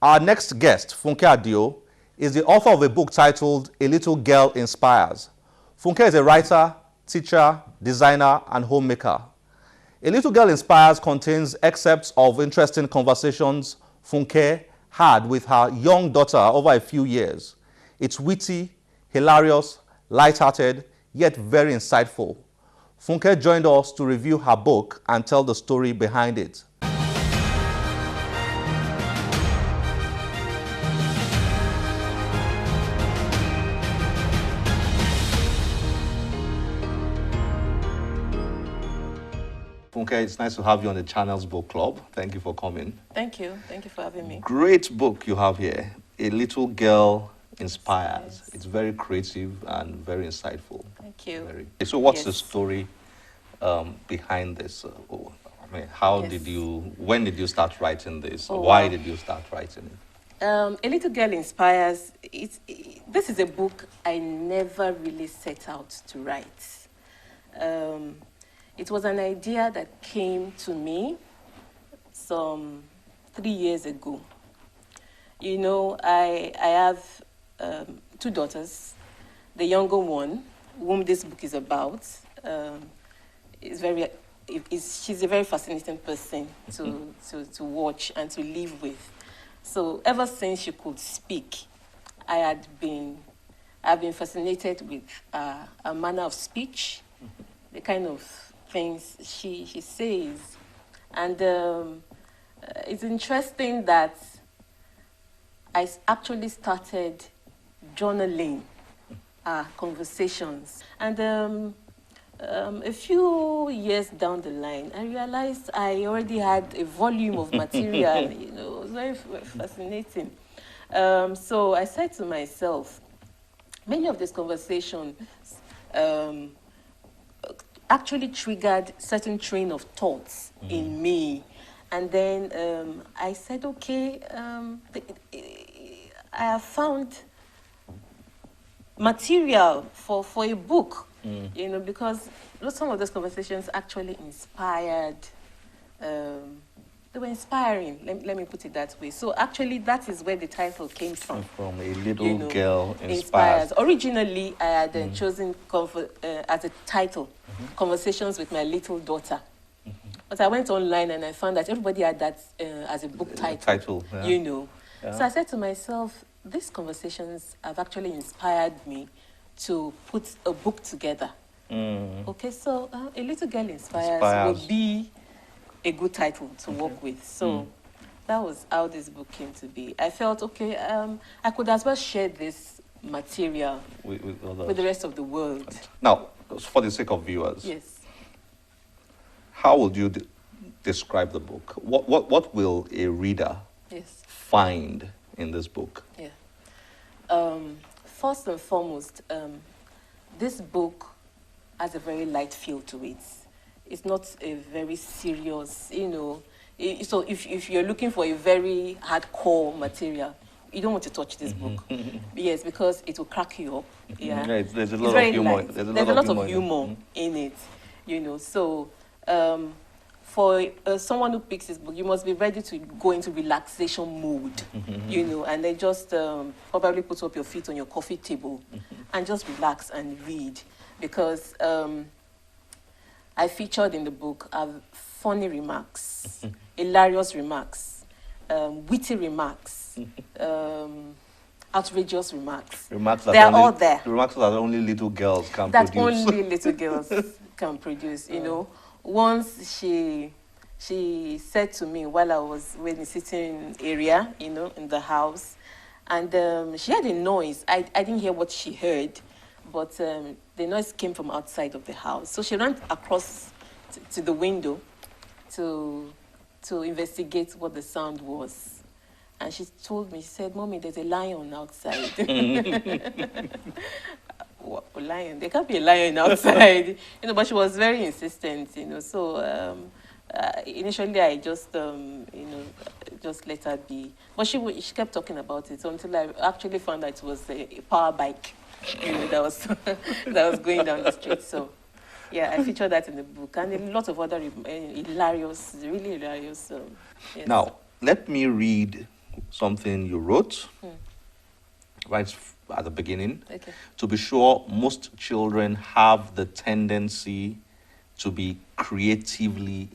Our next guest, Funke Adio, is the author of a book titled A Little Girl Inspires. Funke is a writer, teacher, designer, and homemaker. A Little Girl Inspires contains excerpts of interesting conversations Funke had with her young daughter over a few years. It's witty, hilarious, light-hearted, yet very insightful. Funke joined us to review her book and tell the story behind it. Funke, it's nice to have you on the channel's book club. Thank you for coming. Thank you. Thank you for having me. Great book you have here. A Little Girl Inspires. Yes. It's very creative and very insightful. Thank you. So what's the story behind this? When did you start writing this? Why did you start writing it? A Little Girl Inspires. This is a book I never really set out to write. It was an idea that came to me some 3 years ago. You know, I have 2 daughters. The younger one, whom this book is about, she's a very fascinating person to watch and to live with. So ever since she could speak, I've been fascinated with her manner of speech, the kind of things she says. And it's interesting that I actually started journaling our conversations. And a few years down the line, I realized I already had a volume of material. You know, it was very fascinating. So I said to myself, many of these conversations actually triggered certain train of thoughts in me. And then I said, okay, I have found material for a book, you know, because some of those conversations actually inspired, they were inspiring, let me put it that way. So actually that is where the title came from. From A Little Girl Inspires. Originally, I had chosen as a title, Conversations with My Little Daughter. But I went online and I found that everybody had that as a book title, yeah. You know. Yeah. So I said to myself, these conversations have actually inspired me to put a book together. Okay, so A Little Girl Inspires will be a good title to work with. So that was how this book came to be. I felt, okay, I could as well share this material with the rest of the world. Now, for the sake of viewers, yes. How would you describe the book? What will a reader find in this book? Yeah. First and foremost, this book has a very light feel to it. It's not a very serious, you know. So if you're looking for a very hardcore material, you don't want to touch this book. Yes, because it will crack you up. Yeah. There's a lot of humor. There's a lot of humor in it, you know. So for someone who picks this book, you must be ready to go into relaxation mode, you know, and then just probably put up your feet on your coffee table and just relax and read. Because I featured in the book funny remarks, hilarious remarks, witty remarks, outrageous remarks. They're all there. Remarks that only little girls can produce. That only little girls can produce, you know. Once she said to me while I was in the sitting area, you know, in the house, and she had a noise. I didn't hear what she heard, but the noise came from outside of the house. So she ran across to the window to investigate what the sound was. And she told me, she said, "Mommy, there's a lion outside." What, a lion? There can't be a lion outside. You know, but she was very insistent, you know. So initially I just, you know, just let her be. But she kept talking about it until I actually found that it was a power bike, you know, that was going down the street. So yeah, I featured that in the book, and a lot of other hilarious, really hilarious. Yes. Now, let me read something you wrote right at the beginning. Okay. To be sure, most children have the tendency to be creatively